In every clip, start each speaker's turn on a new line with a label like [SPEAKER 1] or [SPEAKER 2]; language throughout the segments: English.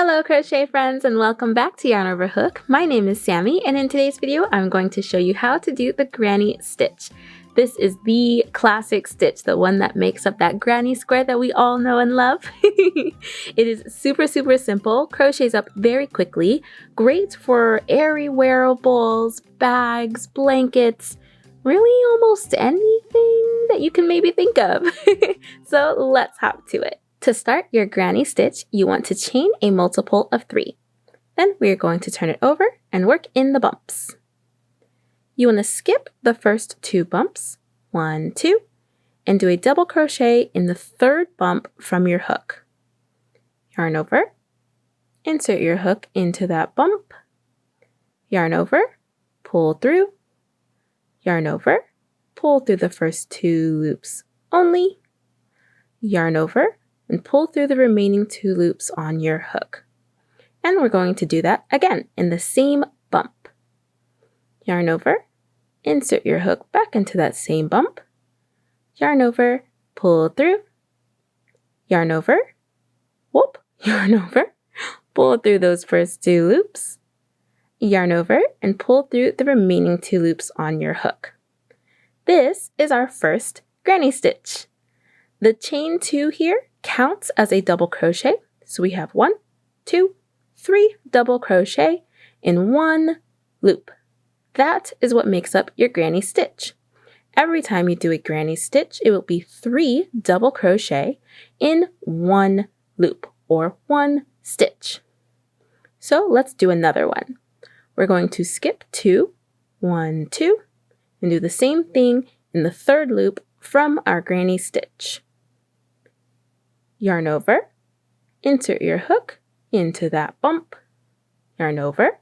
[SPEAKER 1] Hello crochet friends and welcome back to Yarn Over Hook. My name is Sammy and in today's video I'm going to show you how to do the granny stitch. This is the classic stitch, the one that makes up that granny square that we all know and love. It is super simple, crochets up very quickly, great for airy wearables, bags, blankets, really almost anything that you can maybe think of. So let's hop to it. To start your granny stitch, you want to chain a multiple of 3. Then we are going to turn it over and work in the bumps. You want to skip the first 2 bumps, 1, 2, and do a double crochet in the 3rd bump from your hook. Yarn over, insert your hook into that bump, yarn over, pull through, yarn over, pull through the first 2 loops only, yarn over, and pull through the remaining 2 loops on your hook. And we're going to do that again in the same bump. Yarn over, insert your hook back into that same bump, yarn over, pull through, yarn over, whoop, yarn over, pull through those first 2 loops, yarn over, and pull through the remaining 2 loops on your hook. This is our first granny stitch. The chain 2 here counts as a double crochet. So we have 1, 2, 3 double crochet in 1 loop. That is what makes up your granny stitch. Every time you do a granny stitch, it will be 3 double crochet in 1 loop or 1 stitch. So let's do another one. We're going to skip 2, 1, 2, and do the same thing in the 3rd loop from our granny stitch. Yarn over, insert your hook into that bump, yarn over,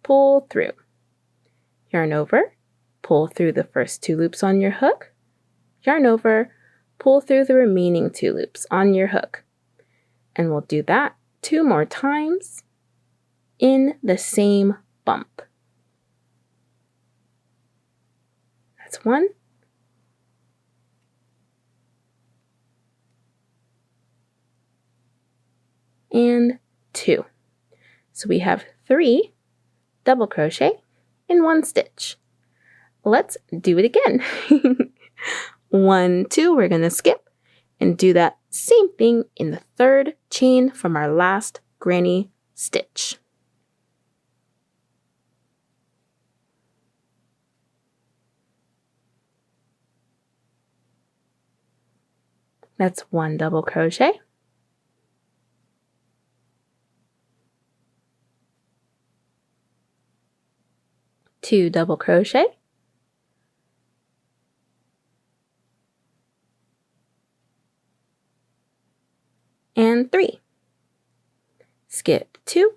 [SPEAKER 1] pull through, yarn over, pull through the first 2 loops on your hook, yarn over, pull through the remaining 2 loops on your hook. And we'll do that 2 more times in the same bump. That's 1. And 2. So we have 3 double crochet in 1 stitch. Let's do it again. 1, 2, we're going to skip and do that same thing in the 3rd chain from our last granny stitch. That's 1 double crochet. 2 double crochet, and 3. Skip 2,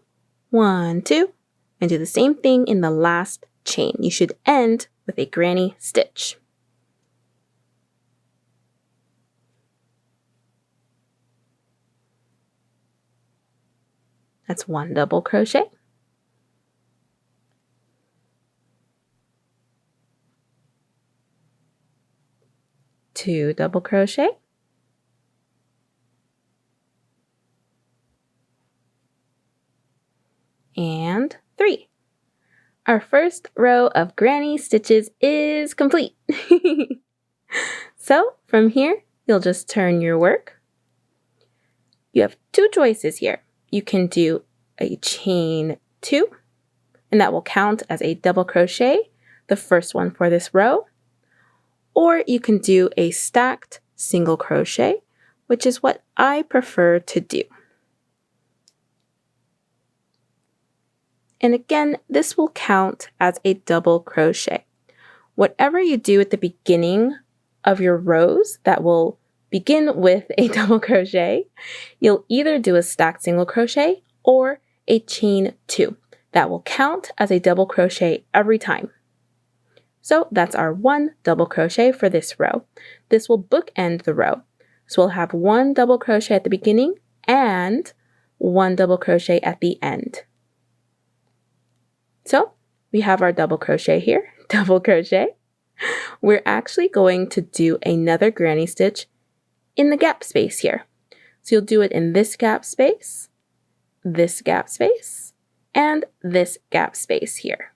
[SPEAKER 1] 1, 2, and do the same thing in the last chain. You should end with a granny stitch. That's 1 double crochet. 2 double crochet, and 3. Our first row of granny stitches is complete. So from here, you'll just turn your work. You have 2 choices here. You can do a chain 2, and that will count as a double crochet, the first one for this row. Or you can do a stacked single crochet, which is what I prefer to do. And again, this will count as a double crochet. Whatever you do at the beginning of your rows that will begin with a double crochet, you'll either do a stacked single crochet or a chain 2. That will count as a double crochet every time. So that's our 1 double crochet for this row. This will bookend the row. So we'll have 1 double crochet at the beginning and 1 double crochet at the end. So we have our double crochet here, double crochet. We're actually going to do another granny stitch in the gap space here. So you'll do it in this gap space this gap space and this gap space here.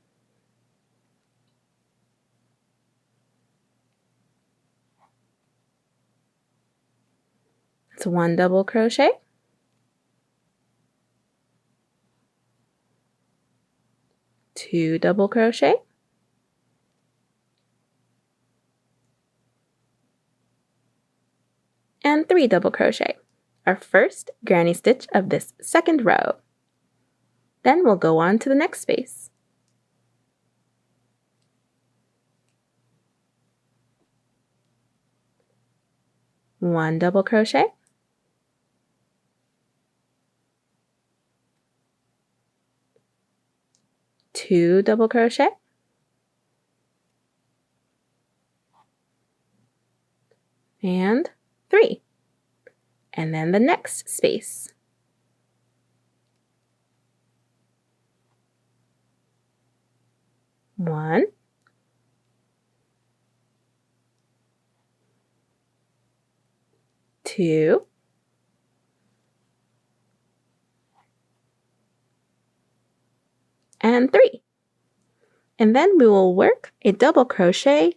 [SPEAKER 1] It's 1 double crochet, 2 double crochet, and 3 double crochet, our first granny stitch of this second row. Then we'll go on to the next space. One double crochet, two double crochet, and 3, and then the next space. One, two, and 3. And then we will work a double crochet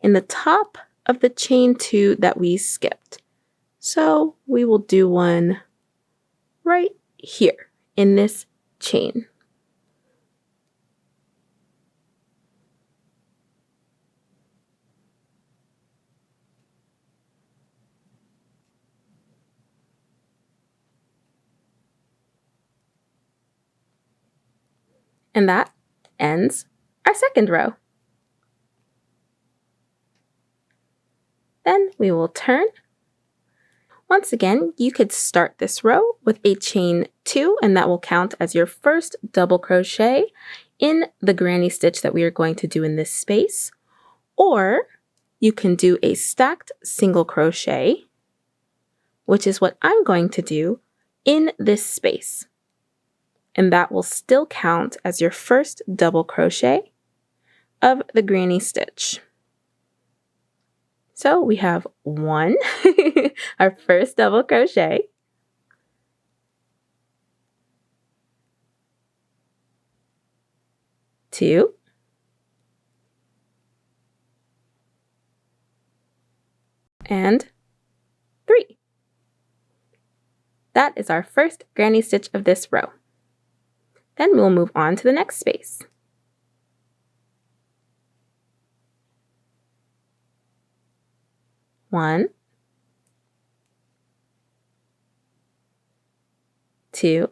[SPEAKER 1] in the top of the chain 2 that we skipped. So we will do one right here in this chain. And that ends our second row. Then we will turn. Once again, you could start this row with a chain 2, and that will count as your first double crochet in the granny stitch that we are going to do in this space. Or you can do a stacked single crochet, which is what I'm going to do in this space. And that will still count as your first double crochet of the granny stitch. So we have 1, our first double crochet, 2, and 3. That is our first granny stitch of this row. Then we'll move on to the next space. 1, 2,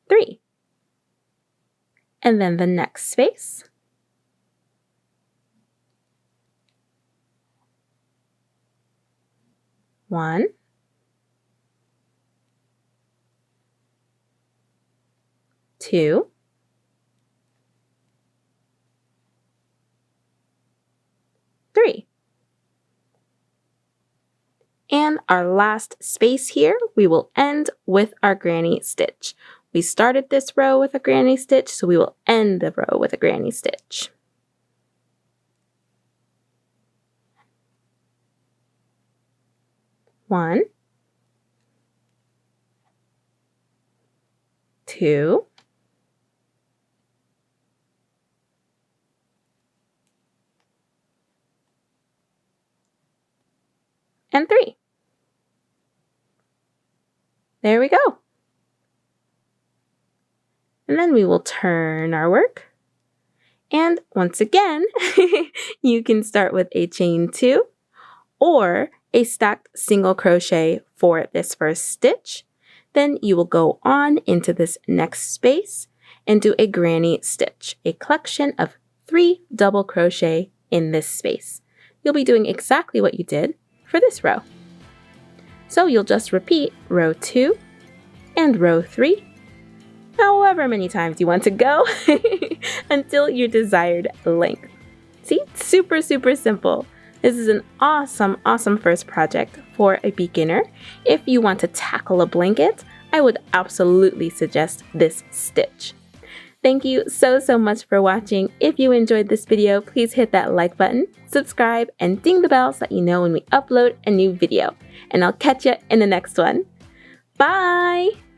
[SPEAKER 1] 3. And then the next space. 1, 2, 3. And our last space here, we will end with our granny stitch. We started this row with a granny stitch, so we will end the row with a granny stitch. One, 2, and 3. There we go. And then we will turn our work. And once again, you can start with a chain 2 or a stacked single crochet for this first stitch. Then you will go on into this next space and do a granny stitch, a collection of 3 double crochet in this space. You'll be doing exactly what you did for this row. So you'll just repeat row 2 and row 3, however many times you want to go until your desired length. See, super, super simple. This is an awesome, awesome first project for a beginner. If you want to tackle a blanket, I would absolutely suggest this stitch. Thank you so much for watching. If you enjoyed this video, please hit that like button. subscribe, and ding the bell so that you know when we upload a new video. And I'll catch you in the next one. Bye!